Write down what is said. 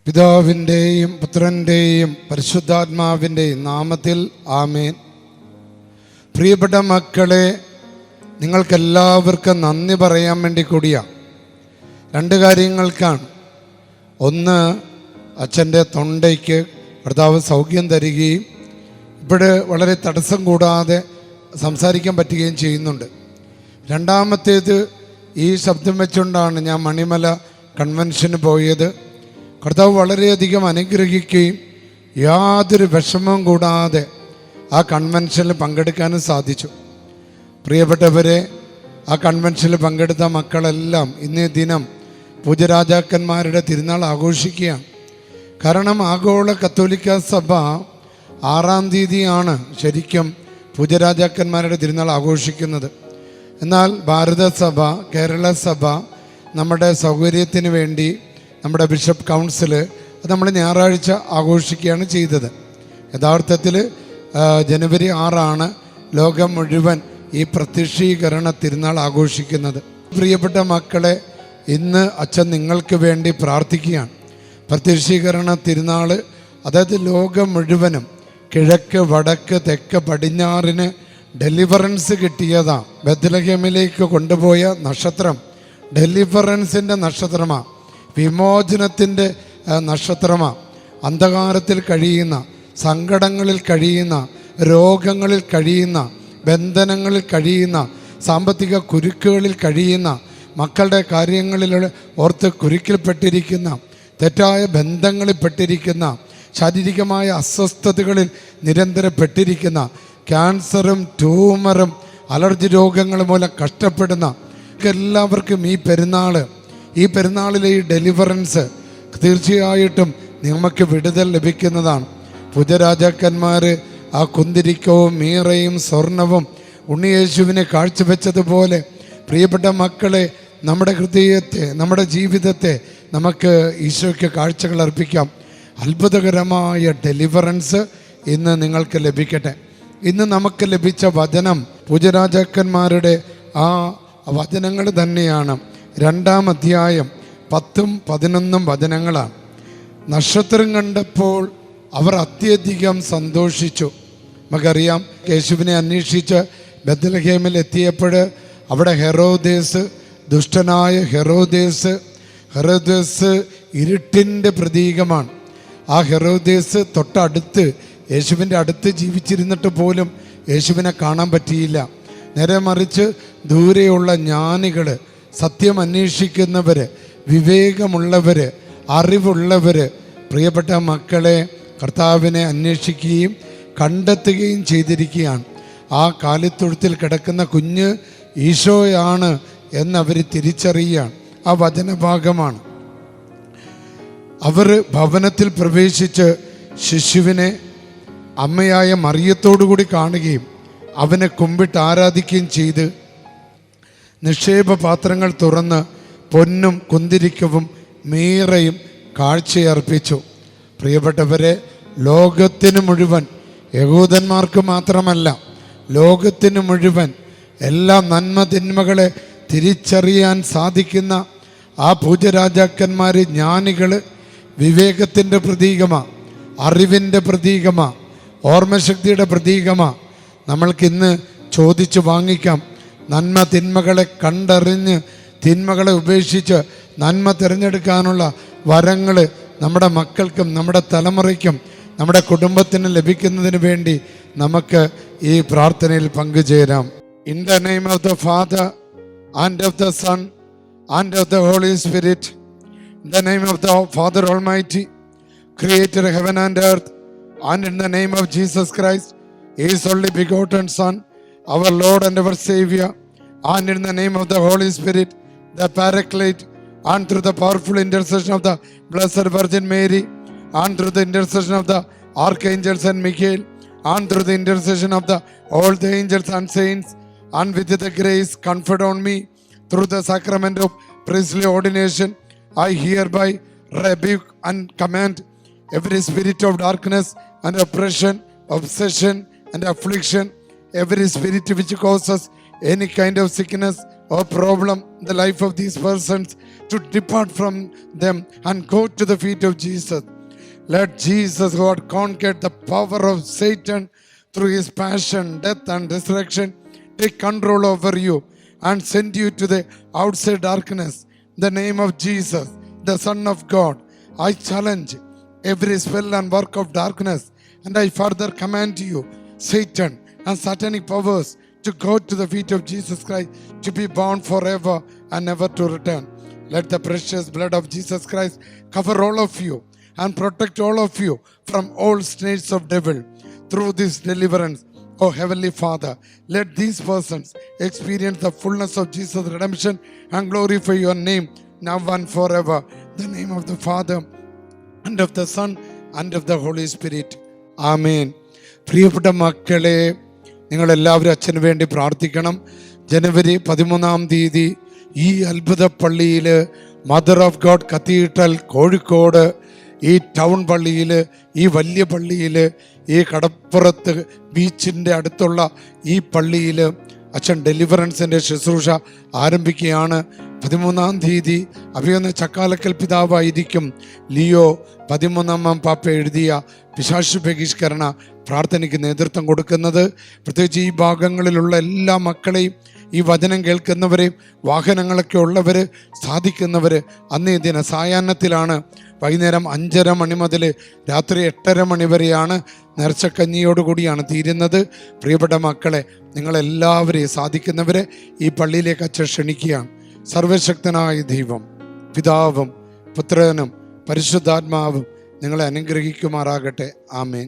പിതാവിൻ്റെയും പുത്രൻ്റെയും പരിശുദ്ധാത്മാവിൻ്റെയും നാമത്തിൽ ആമേൻ. പ്രിയപ്പെട്ട മക്കളെ, നിങ്ങൾക്കെല്ലാവർക്കും നന്ദി പറയാൻ വേണ്ടി കൂടിയാണ്. രണ്ട് കാര്യങ്ങൾക്കാണ്. ഒന്ന്, അച്ഛൻ്റെ തൊണ്ടയ്ക്ക് കർത്താവ് സൗഖ്യം തരികയും ഇവിടെ വളരെ തടസ്സം കൂടാതെ സംസാരിക്കാൻ പറ്റുകയും ചെയ്യുന്നുണ്ട്. രണ്ടാമത്തേത്, ഈ ശബ്ദം വെച്ചുകൊണ്ടാണ് ഞാൻ മണിമല കൺവെൻഷന് പോയത്. കർത്താവ് വളരെയധികം അനുഗ്രഹിക്കുകയും യാതൊരു വിഷമവും കൂടാതെ ആ കൺവെൻഷനിൽ പങ്കെടുക്കാനും സാധിച്ചു. പ്രിയപ്പെട്ടവരെ, ആ കൺവെൻഷനിൽ പങ്കെടുത്ത മക്കളെല്ലാം ഇന്നേ ദിനം പൂജരാജാക്കന്മാരുടെ തിരുനാൾ ആഘോഷിക്കുകയാണ്. കാരണം ആഗോള കത്തോലിക്ക സഭ 6-ാം തീയതിയാണ് ശരിക്കും പൂജരാജാക്കന്മാരുടെ തിരുനാൾ ആഘോഷിക്കുന്നത്. എന്നാൽ ഭാരതസഭ, കേരള സഭ നമ്മുടെ സൗകര്യത്തിന് വേണ്ടി നമ്മുടെ ബിഷപ്പ് കൗൺസില് അത് നമ്മൾ ഞായറാഴ്ച ആഘോഷിക്കുകയാണ് ചെയ്തത്. യഥാർത്ഥത്തിൽ ജനുവരി 6 ലോകം മുഴുവൻ ഈ പ്രത്യക്ഷീകരണ തിരുനാൾ ആഘോഷിക്കുന്നത്. പ്രിയപ്പെട്ട മക്കളെ, ഇന്ന് അച്ഛൻ നിങ്ങൾക്ക് വേണ്ടി പ്രാർത്ഥിക്കുകയാണ്. പ്രത്യക്ഷീകരണ തിരുനാൾ, അതായത് ലോകം മുഴുവനും കിഴക്ക്, വടക്ക്, തെക്ക്, പടിഞ്ഞാറിന് ഡെലിവറൻസ് കിട്ടിയതാണ്. ബെത്ലഹേമിലേക്ക് കൊണ്ടുപോയ നക്ഷത്രം ഡെലിവറൻസിൻ്റെ നക്ഷത്രമാണ്, വിമോചനത്തിൻ്റെ നക്ഷത്രമാണ്. അന്ധകാരത്തിൽ കഴിയുന്ന, സങ്കടങ്ങളിൽ കഴിയുന്ന, രോഗങ്ങളിൽ കഴിയുന്ന, ബന്ധനങ്ങളിൽ കഴിയുന്ന, സാമ്പത്തിക കുരുക്കുകളിൽ കഴിയുന്ന, മക്കളുടെ കാര്യങ്ങളിൽ ഓർത്ത് കുരുക്കിൽപ്പെട്ടിരിക്കുന്ന, തെറ്റായ ബന്ധങ്ങളിൽ പെട്ടിരിക്കുന്ന, ശാരീരികമായ അസ്വസ്ഥതകളിൽ നിരന്തരപ്പെട്ടിരിക്കുന്ന, ക്യാൻസറും ട്യൂമറും അലർജി രോഗങ്ങൾ മൂലം കഷ്ടപ്പെടുന്ന എല്ലാവർക്കും ഈ പെരുന്നാളിലെ ഈ ഡെലിവറൻസ് തീർച്ചയായിട്ടും നമുക്ക് വിടുതൽ ലഭിക്കുന്നതാണ്. പൂജരാജാക്കന്മാർ ആ കുന്തിരിക്കവും മീറയും സ്വർണവും ഉണ്ണിയേശുവിനെ കാഴ്ചവെച്ചതുപോലെ പ്രിയപ്പെട്ട മക്കളെ, നമ്മുടെ ഹൃദയത്തെ, നമ്മുടെ ജീവിതത്തെ നമുക്ക് ഈശോയ്ക്ക് കാഴ്ചകൾ അർപ്പിക്കാം. അത്ഭുതകരമായ ഡെലിവറൻസ് ഇന്ന് നിങ്ങൾക്ക് ലഭിക്കട്ടെ. ഇന്ന് നമുക്ക് ലഭിച്ച വചനം പൂജരാജാക്കന്മാരുടെ ആ വചനങ്ങൾ തന്നെയാണ്. 2-ാം അധ്യായം 10-11 വചനങ്ങളാണ്. നക്ഷത്രം കണ്ടപ്പോൾ അവർ അത്യധികം സന്തോഷിച്ചു. നമുക്കറിയാം, യേശുവിനെ അന്വേഷിച്ച് ബെത്ലഹേമിൽ എത്തിയപ്പോൾ അവിടെ ഹെറോദേസ്, ദുഷ്ടനായ ഹെറോദേസ് ഇരുട്ടിൻ്റെ പ്രതീകമാണ്. ആ ഹെറോദേസ് തൊട്ടടുത്ത്, യേശുവിൻ്റെ അടുത്ത് ജീവിച്ചിരുന്നിട്ട് പോലും യേശുവിനെ കാണാൻ പറ്റിയില്ല. നേരെ മറിച്ച് ദൂരെയുള്ള ജ്ഞാനികൾ, സത്യം അന്വേഷിക്കുന്നവർ, വിവേകമുള്ളവർ, അറിവുള്ളവർ, പ്രിയപ്പെട്ട മക്കളെ കർത്താവിനെ അന്വേഷിക്കുകയും കണ്ടെത്തുകയും ചെയ്തിരിക്കുകയാണ്. ആ കാലിത്തൊഴുത്തിൽ കിടക്കുന്ന കുഞ്ഞ് ഈശോയാണ് എന്നവർ തിരിച്ചറിയുകയാണ്. ആ വചനഭാഗമാണ്. അവർ ഭവനത്തിൽ പ്രവേശിച്ച് ശിശുവിനെ അമ്മയായ മറിയത്തോടുകൂടി കാണുകയും അവനെ കുമ്പിട്ട് ആരാധിക്കുകയും ചെയ്ത് നിക്ഷേപ പാത്രങ്ങൾ തുറന്ന് പൊന്നും കുന്തിരിക്കവും മീറയും കാഴ്ചയർപ്പിച്ചു. പ്രിയപ്പെട്ടവരെ, ലോകത്തിന് മുഴുവൻ, യഹൂദന്മാർക്ക് മാത്രമല്ല, ലോകത്തിന് മുഴുവൻ എല്ലാ നന്മ തിന്മകളെ തിരിച്ചറിയാൻ സാധിക്കുന്ന ആ പൂജരാജാക്കന്മാർ, ജ്ഞാനികൾ വിവേകത്തിൻ്റെ പ്രതീകമാണ്, അറിവിൻ്റെ പ്രതീകമാണ്, ഓർമ്മശക്തിയുടെ പ്രതീകമാണ്. നമ്മൾക്കിന്ന് ചോദിച്ചു വാങ്ങിക്കാം. നന്മ തിന്മകളെ കണ്ടറിഞ്ഞ് തിന്മകളെ ഉപേക്ഷിച്ച് നന്മ തിരഞ്ഞെടുക്കാനുള്ള വരങ്ങൾ നമ്മുടെ മക്കൾക്കും നമ്മുടെ തലമുറയ്ക്കും നമ്മുടെ കുടുംബത്തിന് ലഭിക്കുന്നതിന് വേണ്ടി നമുക്ക് ഈ പ്രാർത്ഥനയിൽ പങ്കുചേരാം. In the name of the Father and of the Son and of the Holy Spirit, in the name of the Father almighty, creator heaven and earth, and in the name of Jesus Christ, His only begotten Son, our Lord and our Savior, and in the name of the Holy Spirit, the Paraclete, and through the powerful intercession of the Blessed Virgin Mary, and through the intercession of the archangels and Michael, and through the intercession of all the angels and saints, and with the grace conferred on me through the sacrament of priestly ordination, I hereby rebuke and command every spirit of darkness and oppression, obsession and affliction, every spirit which causes any kind of sickness or problem in the life of these persons to depart from them and go to the feet of Jesus. Let Jesus, who had conquered the power of Satan through his passion, death and resurrection, take control over you and send you to the outside darkness. In the name of Jesus, the Son of God, I challenge every spell and work of darkness, and I further command you, Satan and satanic powers, to go to the feet of Jesus Christ, to be bound forever and never to return. Let the precious blood of Jesus Christ cover all of you and protect all of you from all snares of devil through this deliverance. Oh Heavenly Father, let these persons experience the fullness of Jesus' redemption and glorify your name now and forever. In the name of the Father and of the Son and of the Holy Spirit. Amen. പ്രിയപ്പെട്ട മക്കളെ, നിങ്ങളെല്ലാവരും അച്ഛന് വേണ്ടി പ്രാർത്ഥിക്കണം. ജനുവരി 13 ഈ അത്ഭുത പള്ളിയിൽ, mother of God cathedral Kozhikode, ഈ ടൗൺ പള്ളിയിൽ, ഈ വലിയ പള്ളിയിൽ, ഈ കടപ്പുറത്ത് ബീച്ചിൻ്റെ അടുത്തുള്ള ഈ പള്ളിയിൽ അച്ഛൻ ഡെലിവറൻസിൻ്റെ ശുശ്രൂഷ ആരംഭിക്കുകയാണ്. 13 അഭിയൊന്ന് ചക്കാലക്കൽ പിതാവായിരിക്കും ലിയോ 13 പാപ്പ എഴുതിയ പിശാച് ബഹിഷ്കരണ പ്രാർത്ഥനയ്ക്ക് നേതൃത്വം കൊടുക്കുന്നത്. പ്രത്യേകിച്ച് ഈ ഭാഗങ്ങളിലുള്ള എല്ലാ മക്കളെയും, ഈ വചനം കേൾക്കുന്നവരെയും, വാഹനങ്ങളൊക്കെ ഉള്ളവർ, സാധിക്കുന്നവർ അന്നേ ദിന സായാഹ്നത്തിലാണ്. വൈകുന്നേരം 5:30 മണി മുതൽ രാത്രി 8:30 മണി വരെയാണ്. നേർച്ചക്കഞ്ഞിയോടുകൂടിയാണ് തീരുന്നത്. പ്രിയപ്പെട്ട മക്കളെ, നിങ്ങളെല്ലാവരെയും, സാധിക്കുന്നവരെ ഈ പള്ളിയിലേക്ക് അച്ഛൻ ക്ഷണിക്കുകയാണ്. സർവശക്തനായ ദൈവം, പിതാവും പുത്രനും പരിശുദ്ധാത്മാവും നിങ്ങളെ അനുഗ്രഹിക്കുമാറാകട്ടെ. ആമേൻ.